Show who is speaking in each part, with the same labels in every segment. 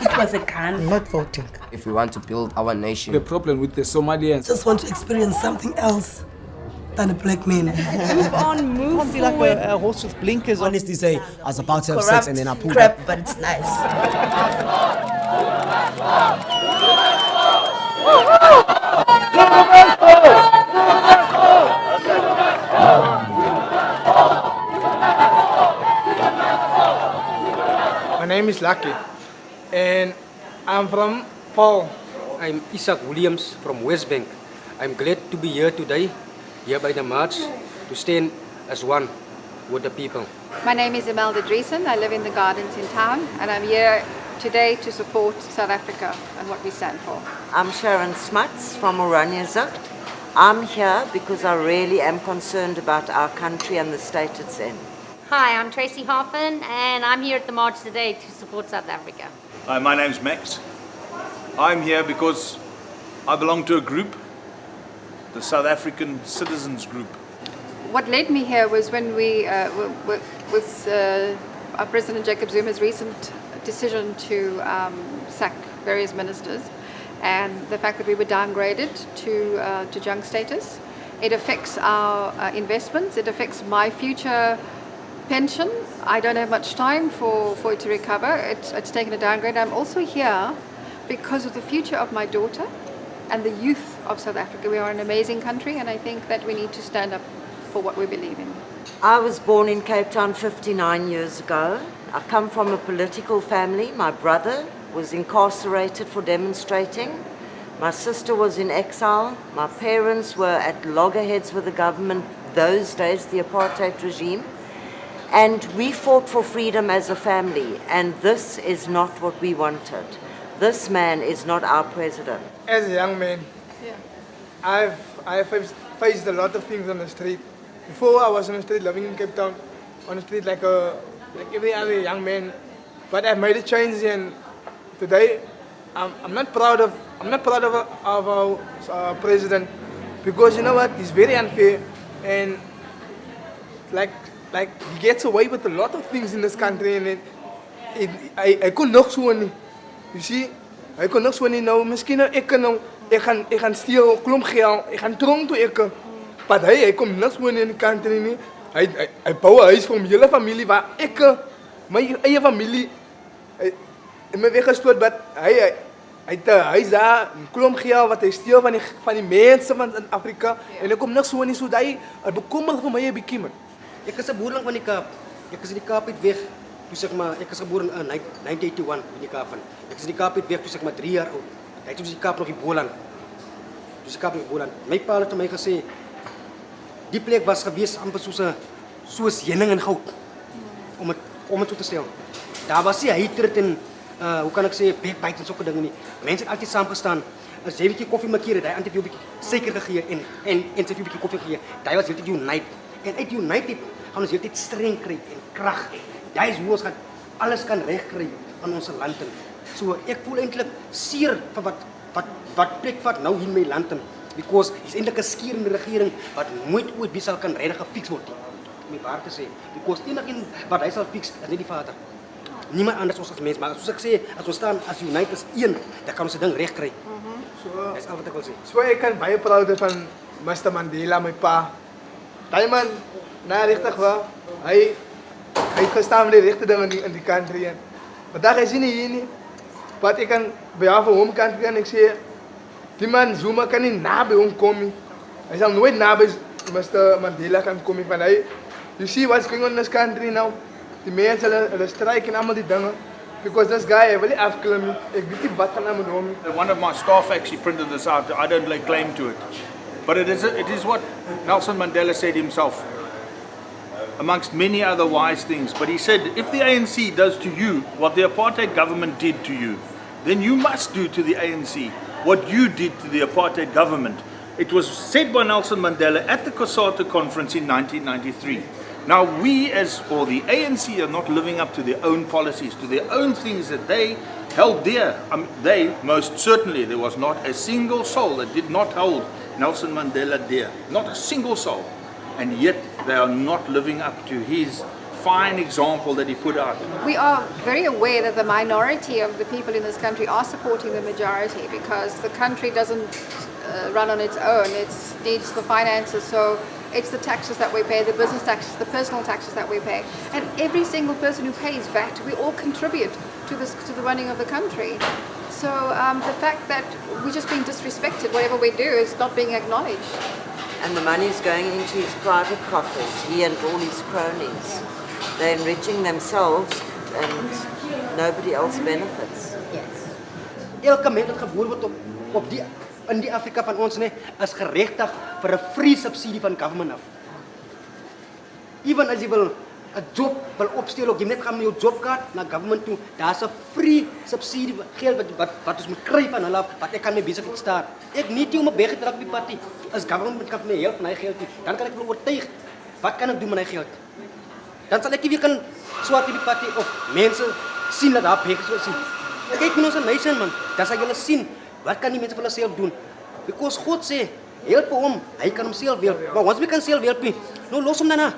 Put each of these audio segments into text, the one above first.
Speaker 1: it was a gun.
Speaker 2: I'm not voting.
Speaker 3: If we want to build our nation.
Speaker 4: The problem with the Somalians.
Speaker 2: Just want to experience something else than a black man.
Speaker 1: Move on, move
Speaker 5: Can't be like
Speaker 1: forward.
Speaker 5: a horse with blinkers on.
Speaker 6: Honestly say, I was about to have
Speaker 1: Corrupt
Speaker 6: sex and then I pulled
Speaker 1: crap,
Speaker 6: up.
Speaker 1: but it's nice.
Speaker 7: My name is Lucky, and I'm from Paul.
Speaker 8: I'm Isaac Williams from West Bank. I'm glad to be here today, here by the march, to stand as one with the people.
Speaker 9: My name is Imelda Dreesen. I live in the gardens in town, and I'm here today to support South Africa and what we stand for.
Speaker 10: I'm Sharon Smuts from Oranjezicht. I'm here because I really am concerned about our country and the state it's in.
Speaker 11: Hi, I'm Tracy Hoffman, and I'm here at the march today to support South Africa.
Speaker 12: Hi, my name's Max. I'm here because I belong to a group, the South African Citizens Group.
Speaker 9: What led me here was when we, with our President Jacob Zuma's recent decision to sack various ministers, and the fact that we were downgraded to junk status. It affects our investments. It affects my future pension. I don't have much time for it to recover. It's taken a downgrade. I'm also here because of the future of my daughter and the youth of South Africa. We are an amazing country, and I think that we need to stand up for what we believe in.
Speaker 10: I was born in Cape Town 59 years ago. I come from a political family. My brother was incarcerated for demonstrating. My sister was in exile. My parents were at loggerheads with the government those days, the apartheid regime. And we fought for freedom as a family, and this is not what we wanted. This man is not our president.
Speaker 7: As a young man, I've faced a lot of things on the street. Before I was on the street, living in Cape Town, on the street like every other young man. But I've made a change, and today I'm not proud of our president, because you know what? He's very unfair, and like he gets away with a lot of things in this country, and I kon nog so nie. You see, I kon nog so nie nou. Miskien ek gaan steel 'n klomp geld, ek gaan tronk toe ek. Maar hy kom niks so nie in die country nie. Hy bou 'n huis vir my hele familie waar ek my eie familie in my weggestoot, wat hy is daar 'n klomp geld wat hy steel van die mense van in Afrika, en ek kom niks so nie, so hy bekommer vir my 'n bietjie man.
Speaker 8: Ek is 'n boerling van die Kaap. Ek is in die Kaap uit weg. Toe sê ek maar, ek is gebore in 1981 in die Kaap van. Ek is in die Kaap uit weg toe sê ek maar 3 jaar oud. Hy het die Kaap nog die Boland. Dus die Kaap nog die Boland. My pa het vir my gesê die plek was gewees amper soos heuning en goud om het toe te stel. Daar was nie heiter en hoe kan ek sê backbite en sulke dinge nie. Mense het altyd saam gestaan. As jy 'n bietjie koffie maak hier, hy het vir jou 'n bietjie suiker gegee en sy vir 'n bietjie koffie gegee. Daai was heeltyd unite. En uit United gaan ons heeltyd streng kry en krag. Daai is hoe ons gaan alles kan regkry aan ons land. So ek voel eintlik seer vir wat plek vat nou hier in my land, because is eintlik 'n skierende regering wat nooit ooit wie sal kan regtig gefiks word nie. Om die waar te sê, because enigiemand wat hy sal fiks is net die Vader. Niemand anders ons as mens, maar soos ek sê, as ons staan as United as een, dan kan ons die ding regkry. So dis al wat ek wil sê.
Speaker 7: So ek kan baie proud van Mr. Mandela, my pa. Daai man, nou regtig waar, hy gestaan met die regte dinge in die country, en vandag is hy nie hier nie. Wat ek kan by haar van hom kant gaan, ek sê, die man Zuma kan nie naby hom kom nie. Hy sal nooit naby Mr. Mandela kan kom nie, van hy, you see what's going on in this country now? Die mense, hulle strike en allemaal die dinge, because this guy, hy wil nie afklim nie. Ek weet nie wat gaan nou met hom nie.
Speaker 12: One of my staff actually printed this out. I don't lay claim to it. But it is what Nelson Mandela said himself, amongst many other wise things. But he said, if the ANC does to you what the apartheid government did to you, then you must do to the ANC what you did to the apartheid government. It was said by Nelson Mandela at the COSATU conference in 1993. Now we or the ANC are not living up to their own policies, to their own things that they held dear. They, most certainly, there was not a single soul that did not hold Nelson Mandela dear. Not a single soul. And yet they are not living up to his fine example that he put out.
Speaker 9: We are very aware that the minority of the people in this country are supporting the majority because the country doesn't run on its own. It needs the finances, so it's the taxes that we pay, the business taxes, the personal taxes that we pay. And every single person who pays VAT, we all contribute to the running of the country. So the fact that we're just being disrespected, whatever we do, is not being acknowledged.
Speaker 10: And the money's going into his private coffers, he and all his cronies. They're enriching themselves and nobody else benefits.
Speaker 11: Yes.
Speaker 8: Elke mens wat geboren word in die Afrika van ons is geregtig vir 'n free subsidie van government af. Even as jy wil 'n job wil opstel, of jy net gaan met jou jobkaart na government toe, daar's 'n free subsidie geld wat ons moet kry van hulle af, wat ek kan my besigheid start. Ek nie toe om 'n beg rugby party as government kan my help met hy geld nie. Dan kan ek wel oortuig wat kan ek doen met hy geld. Dan sal ek nie weer kan swart die party of mense sien dat daar beg so sien. Kyk met ons nation man, dan sal julle sien wat kan die mense vir hulle self doen. Because God sê, help hom, hy kan homself help. Maar ons kan self help nie. Nou los hom daarna.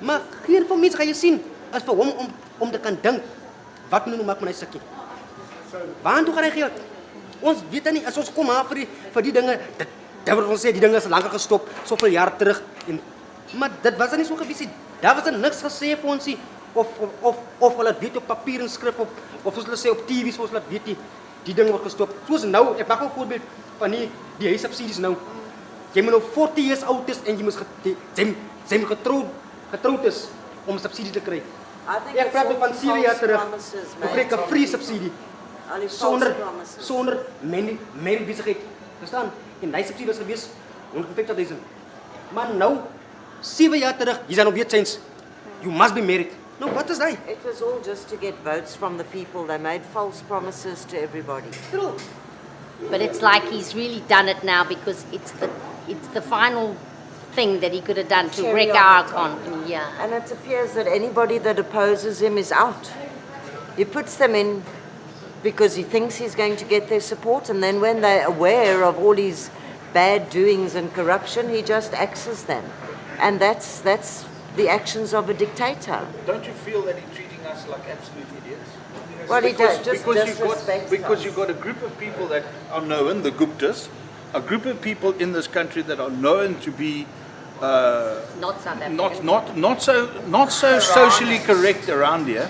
Speaker 8: Maar geen van mense gaan jy sien as vir hom om te kan dink wat moet nou maak met hy sukkie. Waar toe gaan hy geld? Ons weet dan nie as ons kom maar vir die dinge, dit word ons sê die dinge is langer gestop, soveel jaar terug maar dit was nie so gewees nie. Daar was niks gesê vir ons nie of hulle weet op papier en skrif of ons hulle sê op TV soos hulle weet nie. Die dinge word gestop. Soos nou, ek maak 'n voorbeeld van die huissubsidies nou. Jy moet nou 40 years oud is en jy moet getroud is om subsidie te kry. Ek praat van 7 jaar terug. Jy kry 'n free subsidie. Sonder men besigheid. Verstaan? En hy subsidie was gewees 150,000. Maar nou 7 jaar terug, jy zijn nog weer change. You must be married. No, what is that?
Speaker 10: It was all just to get votes from the people. They made false promises to everybody.
Speaker 8: True.
Speaker 11: But it's like he's really done it now because it's the final thing that he could have done to
Speaker 10: Cherry
Speaker 11: wreck
Speaker 10: on
Speaker 11: our
Speaker 10: top.
Speaker 11: economy. Yeah.
Speaker 10: And it appears that anybody that opposes him is out. He puts them in because he thinks he's going to get their support, and then when they're aware of all his bad doings and corruption, he just axes them. And that's the actions of a dictator.
Speaker 12: Don't you feel that he's treating us like absolute idiots?
Speaker 10: Well, he does just
Speaker 12: because you've got a group of people that are known, the Guptas, a group of people in this country that are known to be
Speaker 11: Not South African.
Speaker 12: not so socially correct around here,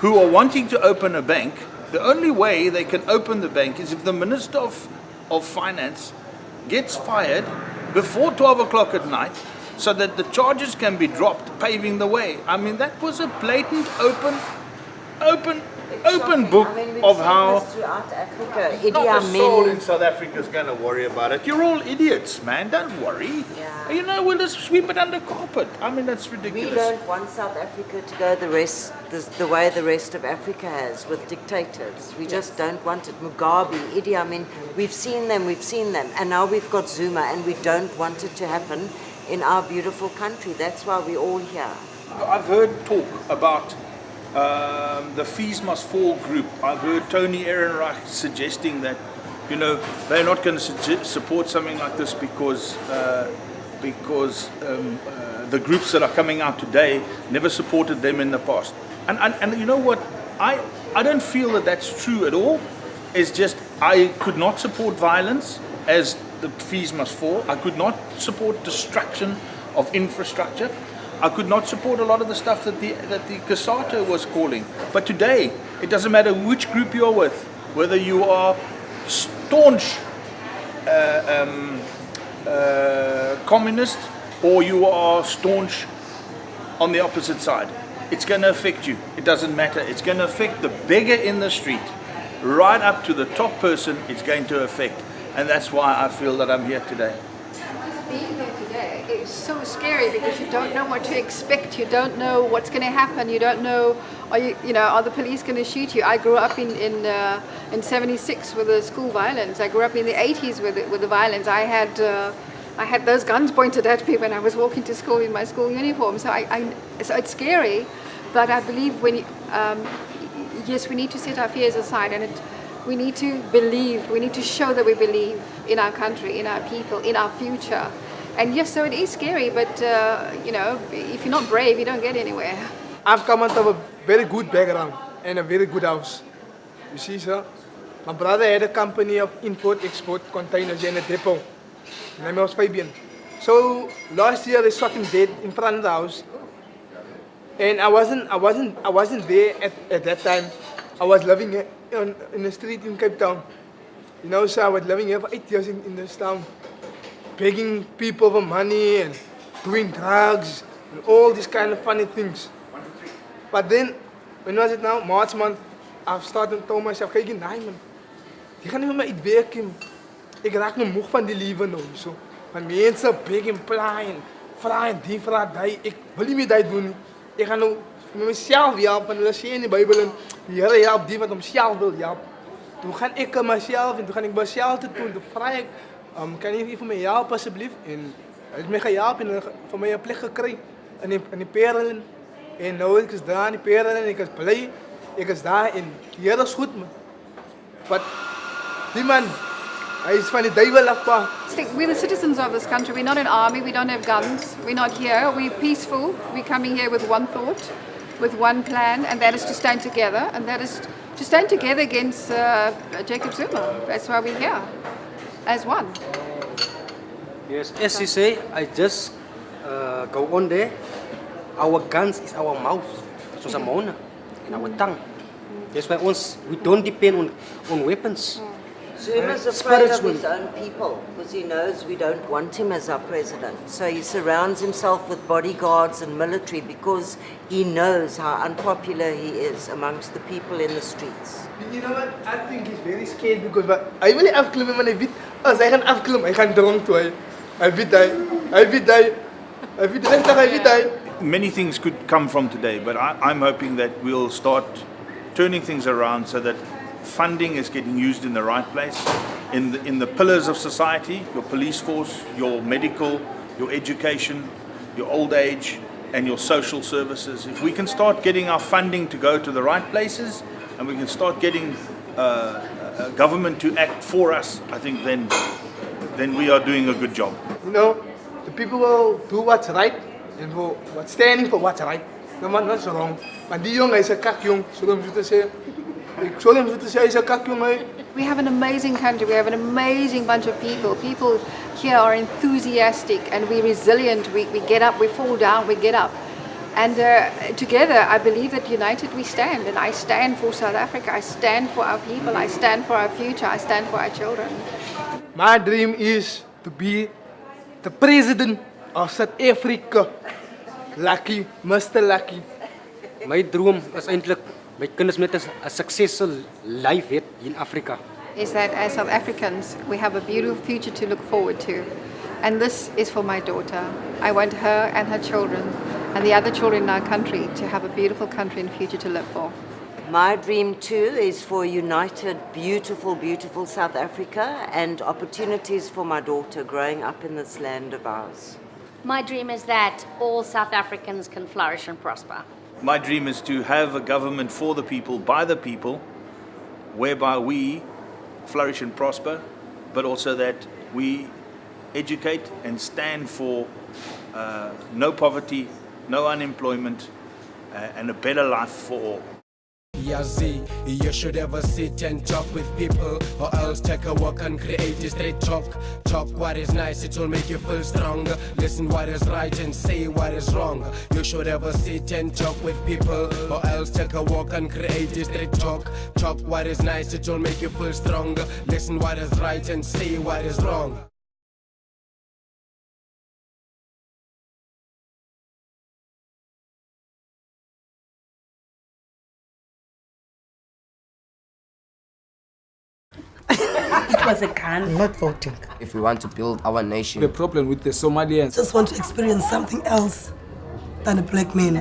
Speaker 12: who are wanting to open a bank. The only way they can open the bank is if the Minister of Finance gets fired before 12 o'clock at night, so that the charges can be dropped, paving the way. I mean, that was a blatant, open book of how
Speaker 10: throughout Africa.
Speaker 12: not a soul in South Africa is going to worry about it. You're all idiots, man. Don't worry.
Speaker 10: Yeah.
Speaker 12: You know, we'll just sweep it under carpet. I mean, that's
Speaker 10: We
Speaker 12: ridiculous.
Speaker 10: don't want South Africa to go the way the rest of Africa has with dictators. We just don't want it. Mugabe, Idi Amin, we've seen them. And now we've got Zuma, and we don't want it to happen in our beautiful country. That's why we're all here.
Speaker 12: I've heard talk about the Fees Must Fall group. I've heard Tony Ehrenreich suggesting that, you know, they're not going to support something like this because the groups that are coming out today never supported them in the past. And you know what? I don't feel that that's true at all. It's just I could not support violence as the Fees Must Fall. I could not support destruction of infrastructure. I could not support a lot of the stuff that the Casato was calling. But today, it doesn't matter which group you're with, whether you are staunch communist or you are staunch on the opposite side. It's going to affect you. It doesn't matter. It's going to affect the beggar in the street. Right up to the top person, it's going to affect. And that's why I feel that I'm here today.
Speaker 9: Being here today is so scary because you don't know what to expect. You don't know what's going to happen. You don't know, are the police going to shoot you? I grew up in '76 with the school violence. I grew up in the '80s with the violence. I had those guns pointed at me when I was walking to school in my school uniform. So so it's scary, but I believe yes, we need to set our fears aside, and we need to believe. We need to show that we believe in our country, in our people, in our future. And yes, so it is scary, but you know, if you're not brave, you don't get anywhere.
Speaker 7: I've come out of a very good background and a very good house. You see, sir, my brother had a company of import-export containers in a depot. His name was Fabian. So last year they shot him dead in front of the house. And I wasn't there at that time. I was living in the street in Cape Town. You know, so I was living here for 8 years in this town, begging people for money and doing drugs and all these kind of funny things. But then, when was it now? March month, I've started to tell myself, kijk, nee man, die gaan niet met mij iets werken. Ik raak nu moeg van die leven nou. So. Van mensen beg en plaaien, vragen die, vragen die. Ik wil niet meer dat doen. Ik ga nou met mezelf helpen. Dat zie je in de Bijbel. Die Heer helpt die wat hemzelf wil helpen. Toen ga ik mezelf en toen ga ik mezelf te doen. Toen vraag ik, kan je voor mij helpen alsjeblieft? En hij is mij geholpen en voor mij een plek gekregen. En die perelen. En nou ik is daar in die perelen en ik is blij. Ik is daar en die Heer is goed man. Maar die man, hij is van die duivel af.
Speaker 9: We're the citizens of this country. We're not an army. We don't have guns. We're not here. We're peaceful. We're coming here with one thought, with one plan, and that is to stand together. And that is to stand together against Jacob Zuma. That's why we're here, as one.
Speaker 8: Yes, as you say, I just go on there. Our guns is our mouth, soos 'n mond, and our tongue. That's why we don't depend on weapons.
Speaker 10: Zuma's afraid of his own people because he knows we don't want him as our president. So he surrounds himself with bodyguards and military because he knows how unpopular he is amongst the people in the streets.
Speaker 7: You know what? I think he's very scared because hij wil niet afklimmen, maar hij weet als hij gaat afklimmen, hij gaat dronken toe. Hij weet dat. Hij weet dat. Hij weet dat. Hij weet dat.
Speaker 12: Many things could come from today, but I'm hoping that we'll start turning things around so that funding is getting used in the right place, in the pillars of society, your police force, your medical, your education, your old age, and your social services. If we can start getting our funding to go to the right places, and we can start getting government to act for us, I think then we are doing a good job.
Speaker 7: You know, the people will do what's right and what's standing for what's right. No man, what's wrong. Maar die jongen is een kakjong, zullen we zo zeggen.
Speaker 9: We have an amazing country. We have an amazing bunch of people. People here are enthusiastic and we're resilient. We get up, we fall down, we get up. And together, I believe that united we stand. And I stand for South Africa. I stand for our people. I stand for our future. I stand for our children.
Speaker 7: My dream is to be the president of South Africa. Lucky, Mr. Lucky.
Speaker 8: My droom is eintlik my kinders met 'n successful life het in Afrika.
Speaker 9: Is that as South Africans, we have a beautiful future to look forward to. And this is for my daughter. I want her and her children and the other children in our country to have a beautiful country and future to live for.
Speaker 10: My dream too is for a united, beautiful, beautiful South Africa and opportunities for my daughter growing up in this land of ours.
Speaker 11: My dream is that all South Africans can flourish and prosper.
Speaker 12: My dream is to have a government for the people, by the people, whereby we flourish and prosper, but also that we educate and stand for no poverty, no unemployment, and a better life for all.
Speaker 4: Yazi, you should ever sit and talk with people, or else take a walk and create a straight talk. Talk what is nice, it will make you feel stronger. Listen what is right and say what is wrong. You should ever sit and talk with people, or else take a walk and create a straight talk. Talk what is nice, it will make you feel stronger. Listen what is right and say what is wrong.
Speaker 1: It was a gun.
Speaker 2: Not voting.
Speaker 3: If we want to build our nation.
Speaker 5: The problem with the Somalians.
Speaker 2: Just want to experience something else than a black man.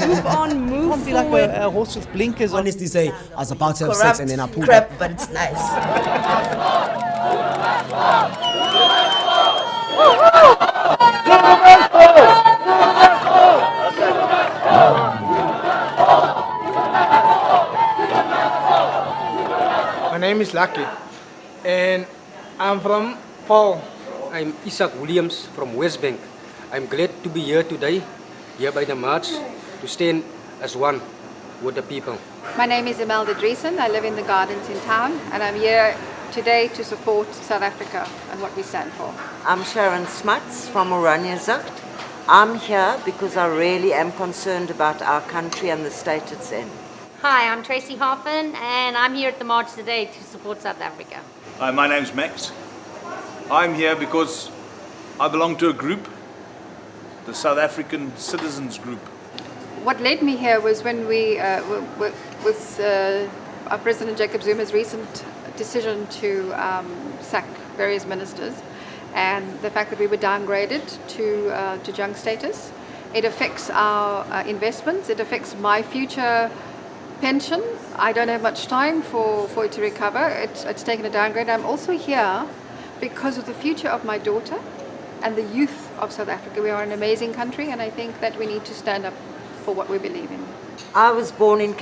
Speaker 1: Move on, move
Speaker 6: Can't be
Speaker 1: forward.
Speaker 6: like a horse with blinkers on.
Speaker 13: Honestly say, I was about to have
Speaker 1: Corrupt
Speaker 13: sex and then I pulled
Speaker 1: crap,
Speaker 13: up.
Speaker 1: but it's nice.
Speaker 7: My name is Lucky, and I'm from Paul.
Speaker 8: I'm Isaac Williams from West Bank. I'm glad to be here today, here by the march, to stand as one with the people.
Speaker 9: My name is Imelda Driesen. I live in the gardens in town, and I'm here today to support South Africa and what we stand for.
Speaker 10: I'm Sharon Smuts from Oranje Zucht. I'm here because I really am concerned about our country and the state it's in.
Speaker 11: Hi, I'm Tracy Hoffman, and I'm here at the march today to support South Africa.
Speaker 12: Hi, my name's Max. I'm here because I belong to a group, the South African Citizens Group.
Speaker 9: What led me here was when we, with our President Jacob Zuma's recent decision to sack various ministers, and the fact that we were downgraded to junk status. It affects our investments, it affects my future pension. I don't have much time for it to recover. It's taken a downgrade. I'm also here because of the future of my daughter and the youth of South Africa. We are an amazing country, and I think that we need to stand up for what we believe in.
Speaker 10: I was born in